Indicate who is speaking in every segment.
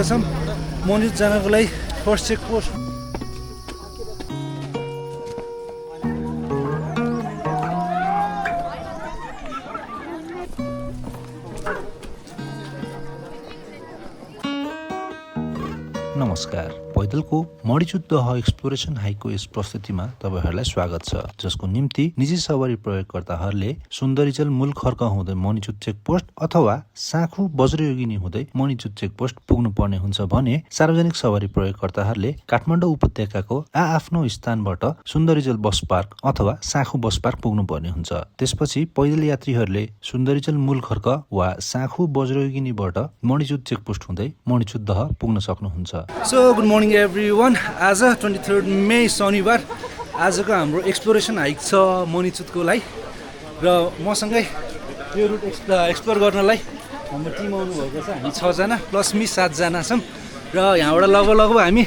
Speaker 1: आइपुगेका छौँ मणिजुत जानको लागि फर्स्ट चेक पोस्ट।
Speaker 2: नमस्कार, पैदलको मणिजुत दह एक्सप्लोरेसन हाइकको यस प्रस्तुतिमा तपाईहरुलाई स्वागत छ, जसको निम्ति निजी सवारी प्रयोगकर्ताहरूले सुन्दरीजल मूल खर्क हुँदै मणिजुत चेकपोस्ट अथवा साँखु वज्रयोगिनी हुँदै मणिजुत चेकपोस्ट पुग्नु पर्ने हुन्छ भने सार्वजनिक सवारी प्रयोगकर्ताहरूले काठमाडौँ उपत्यकाको आआफ्नो स्थानबाट सुन्दरीजल बस पार्क अथवा साँखु बस पार्क पुग्नु पर्ने हुन्छ। त्यसपछि पैदल यात्रीहरूले सुन्दरीजल मूल खर्क वा साँखु वज्रयोगिनीबाट मणिजुत चेकपोस्ट हुँदै मणिजुत दह पुग्न सक्नुहुन्छ।
Speaker 1: So good morning everyone. आज 23 मे शनिबार आजको हाम्रो एक्सप्लोरेसन हाइक छ मणिजुतको लागि र मसँगै यो रुट एक्सप्लोर गर्नलाई हाम्रो टिम आउनुभएको छ। हामी 6 जना प्लस मी 7 जना छौँ र यहाँबाट लगभग हामी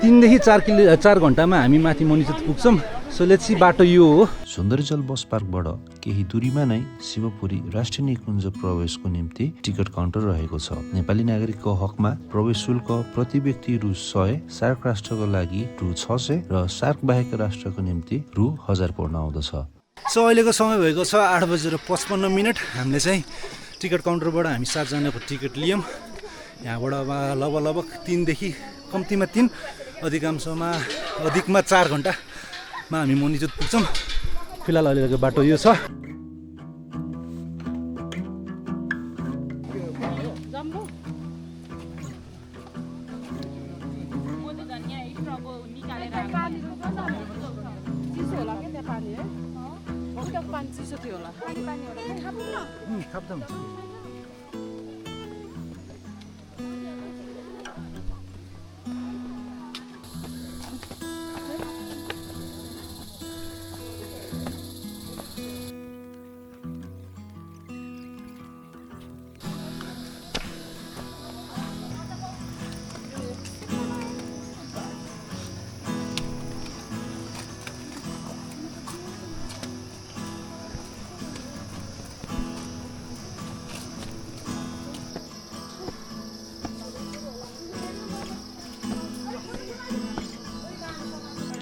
Speaker 1: 3 देखि 4 घन्टामा हामी माथि मणिजुत पुग्छौँ। सो लेट्स सी बाटो यो हो।
Speaker 2: सुन्दरीजल बस पार्कबाट केही दूरीमा नै शिवपुरी राष्ट्रिय निकुञ्ज प्रवेशको निम्ति टिकट काउन्टर रहेको छ। नेपाली नागरिकको हकमा प्रवेश शुल्क प्रति व्यक्ति रु 100, सार्क राष्ट्रको लागि रु 600 र सार्क बाहेक राष्ट्रको निम्ति रु 1000 पर्न आउँदछ।
Speaker 1: सो अहिलेको समय भएको छ 8:55। हामीले चाहिँ टिकट काउन्टरबाट हामी 7 जनाको टिकट लियौँ। यहाँबाट लगभग 3 देखि कम्तीमा 3 अधिकमा 4 घन्टामा हामी मणिजुत पुग्छौँ। फिलहाल अहिलेको बाटो यो छ।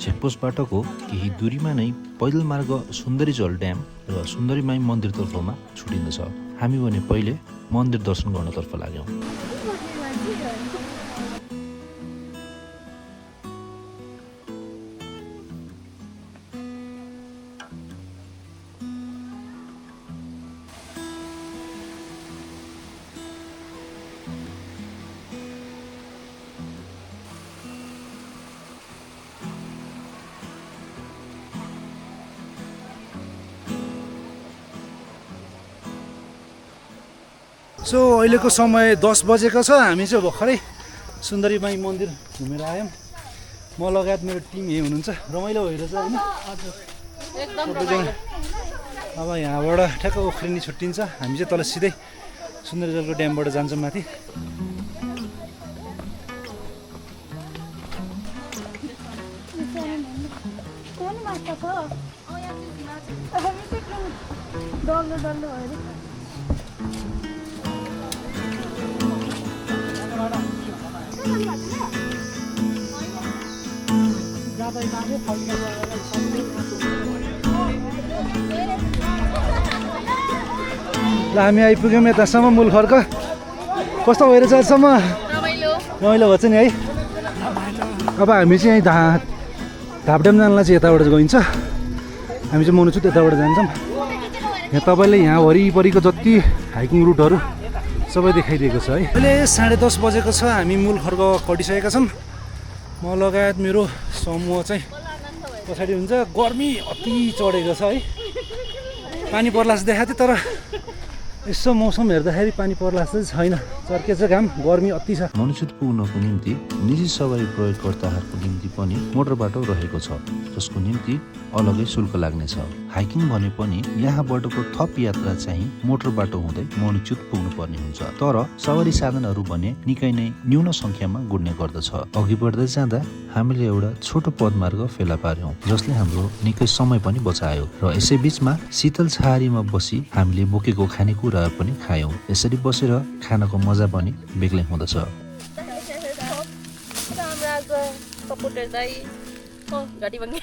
Speaker 2: चेकपोस्टबाटको केही दूरीमा नै पैदल मार्ग सुन्दरीजल ड्याम र सुन्दरीमाई मन्दिरतर्फमा छुटिँदछ। हामी भने पहिले मन्दिर दर्शन गर्नतर्फ लाग्यौँ।
Speaker 1: सो अहिलेको समय 10 बजेको छ। हामी चाहिँ भर्खरै सुन्दरीमाई मन्दिर घुमेर आयौँ। म लगायत मेरो टिम यही हुनुहुन्छ। रमाइलो भइरहेछ होइन? अब यहाँबाट ठ्याक्क ओख्रिनी छुट्टिन्छ। हामी चाहिँ तल सिधै सुन्दरीजलको ड्यामबाट जान्छौँ माथि। ल हामी आइपुग्यौँ यतासम्म मूल खर्क। कस्तो भइरहेछ अहिलेसम्म? रमाइलो भएछ नि है। अब हामी चाहिँ यहीँ धापड्याम जानलाई चाहिँ यताबाट गइन्छ। हामी चाहिँ मणिजुत यताबाट जान्छौँ। यहाँ तपाईँले यहाँ वरिपरिको जति हाइकिङ रुटहरू सबै देखाइदिएको छ है। अहिले 10:30 बजेको छ। हामी मूल खर्क कटिसकेका छौँ। म लगायत मेरो समूह चाहिँ पछाडि हुन्छ। गर्मी अति चढेको छ है। पानी पर्ला जस्तो देखाएको थियो, तर यसो मौसम हेर्दाखेरि पानी पर्ला जस्तो छैन। चर्केछ घाम, गर्मी अति छ।
Speaker 2: मणिजुत पुग्नको निम्ति निजी सवारी प्रयोगकर्ताहरूको निम्ति पनि मोटर बाटो रहेको छ, जसको निम्ति अलगै शुल्क लाग्नेछ। हाइकिङ भने पनि यहाँबाटको थप यात्रा चाहिँ मोटर बाटो हुँदै मणिजुत पुग्नु पर्ने हुन्छ। तर सवारी साधनहरू भने निकै नै न्यून संख्यामा गुड्ने गर्दछ। अघि बढ्दै जाँदा हामीले एउटा छोटो पदमार्ग फेला पार्यौं, जसले हाम्रो निकै समय पनि बचायो र यसै बीचमा शीतल छाहारीमा बसी हामीले बोकेको खानेकुरा पनि खायौं। यसरी बसेर खानको मजा पनि बेग्लै हुँदछ।
Speaker 3: सपोर्टर दाइ गाडी बङ्गे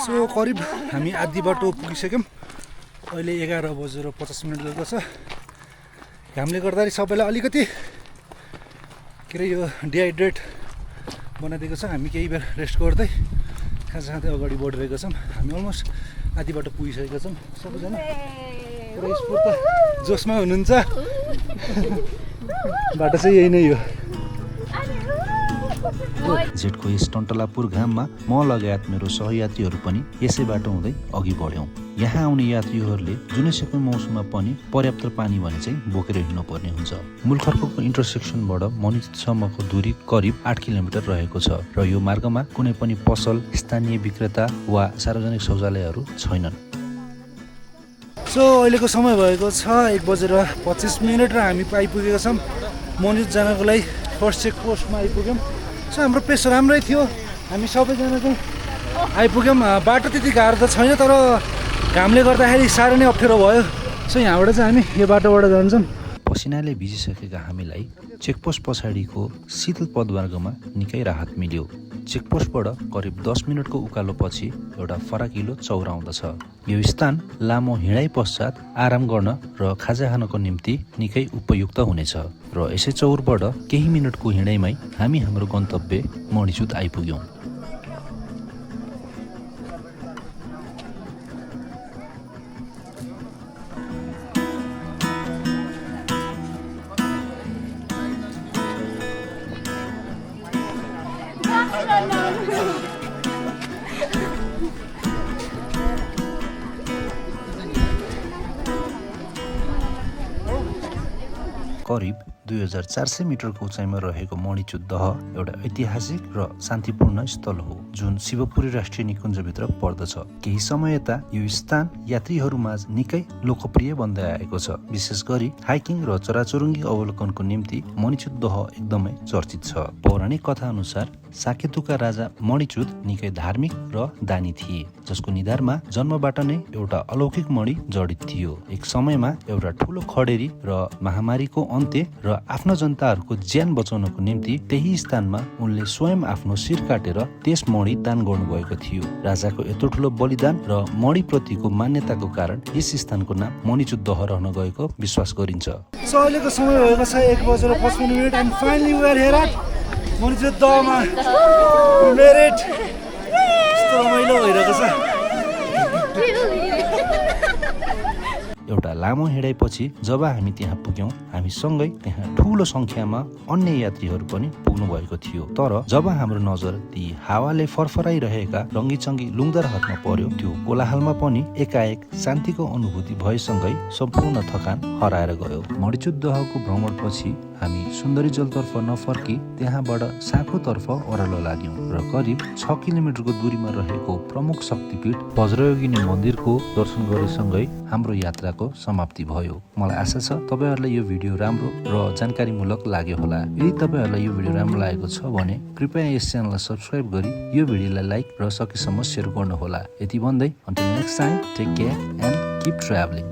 Speaker 1: सो करिब हामी आधी बाटो पुगिसक्यौँ। अहिले 11:50 गएको छ। घामले गर्दाखेरि सबैलाई अलिकति के अरे यो डिहाइड्रेट बनाइदिएको छ। हामी केही बेर रेस्ट गर्दै खाँदै खाँदै अगाडि बढिरहेको छौँ। हामी अलमोस्ट आधी बाटो पुगिसकेका छौँ। सबैजना पुरै स्फूर्त जोसमा हुनुहुन्छ। बाटो चाहिँ यही नै हो।
Speaker 2: जेठको यस टन्टलापुर घाममा म लगायत मेरो सहयात्रीहरू पनि यसै बाटो हुँदै अघि बढ्यौँ। यहाँ आउने यात्रीहरूले जुनैसुकै मौसममा पनि पर्याप्त पानी भने चाहिँ बोकेर हिँड्नुपर्ने हुन्छ। मुलखर्कको इन्टरसेक्सनबाट मनिचुदसम्मको दूरी करिब 8 किलोमिटर रहेको छ र यो मार्गमा कुनै पनि पसल, स्थानीय विक्रेता वा सार्वजनिक शौचालयहरू छैनन्।
Speaker 1: सो अहिलेको समय भएको छ 1:25 र हामी आइपुगेका छौँ मनिचुद जानको लागि। फर्स्ट चेक पोस्टमा आइपुग्यौँ। सो हाम्रो पेस राम्रै थियो। हामी सबैजना चाहिँ आइपुग्यौँ। बाटो त्यति गाह्रो त छैन, तर घामले गर्दाखेरि साह्रै नै अप्ठ्यारो भयो। सो यहाँबाट चाहिँ हामी यो बाटोबाट जान्छौँ।
Speaker 2: पसिनाले भिजिसकेका हामीलाई चेकपोस्ट पछाडिको शीतल पदमार्गमा निकै राहत मिल्यो। चेकपोस्टबाट करिब 10 मिनटको उकालो पछि एउटा फराकिलो चौर आउँदछ। यो स्थान लामो हिँडाइ पश्चात आराम गर्न र खाजा खानको निम्ति निकै उपयुक्त हुनेछ र यसै चौरबाट केही मिनटको हिँडाइमै हामी हाम्रो गन्तव्य मणिचुद आइपुग्यौँ। करिब 2400 मिटरको उचाइमा रहेको मणिचुद दह एउटा ऐतिहासिक र शान्तिपूर्ण स्थल हो जुन शिवपुरी राष्ट्रिय निकुञ्जभित्र पर्दछ। केही समय यता यो स्थान यात्रीहरूमाझ निकै लोकप्रिय बन्दै आएको छ। विशेष गरी हाइकिङ र चराचुरुङ्गी अवलोकनको निम्ति मणिचुद दह एकदमै चर्चित छ। पौराणिक कथा अनुसार साकेतुका राजा मणिचुद निकै धार्मिक र दानी थिए, जसको निधारमा जन्मबाट नै एउटा अलौकिक मणि जडित थियो। एक समयमा एउटा ठुलो खडेरी र महामारीको अन्त्य र आफ्ना जनताहरूको ज्यान बचाउनको निम्ति त्यही स्थानमा उनले स्वयं आफ्नो शिर काटेर त्यस मणि दान गर्नुभएको थियो। राजाको यत्रो ठुलो बलिदान र मणि प्रतिको मान्यताको कारण यस स्थानको नाम मणिचुद दह रहन गएको विश्वास गरिन्छ।
Speaker 1: सो अहिलेको समय भएको छ 1:55 and finally we are here at मणिचुद दहमा। मेरिट यस्तो रमाइलो भइरहेको छ।
Speaker 2: एउटा लामो हिँडाइपछि जब हामी त्यहाँ पुग्यौँ, हामी सँगै त्यहाँ ठुलो संख्यामा अन्य यात्रीहरू पनि पुग्नु भएको थियो। तर जब हाम्रो नजर ती हावाले फरफराइरहेका रङ्गीचङ्गी लुङ्गदरहरूमा पर्यो, त्यो कोलाहलमा पनि एकाएक शान्तिको अनुभूति भएसँगै सम्पूर्ण थकान हराएर गयो। मणिचुद दहको भ्रमणपछि हामी सुन्दरी जलतर्फ नफर्की त्यहाँबाट साँक्रोतर्फ ओह्रालो लाग्यौँ र करिब 6 किलोमिटरको दूरीमा रहेको प्रमुख शक्तिपीठ वज्रयोगिनी मन्दिरको दर्शन गरेसँगै हाम्रो यात्राको समाप्ति भयो। मलाई आशा छ तपाईहरुलाई यो भिडियो राम्रो र जानकारीमूलक लाग्यो होला। यदि तपाईहरुलाई यो भिडियो राम्रो लागेको छ भने कृपया यस च्यानललाई सब्स्क्राइब गरी यो भिडियोलाई लाइक र सकेसम्म शेयर गर्नुहोला। यति भन्दै until next time, take care and keep traveling.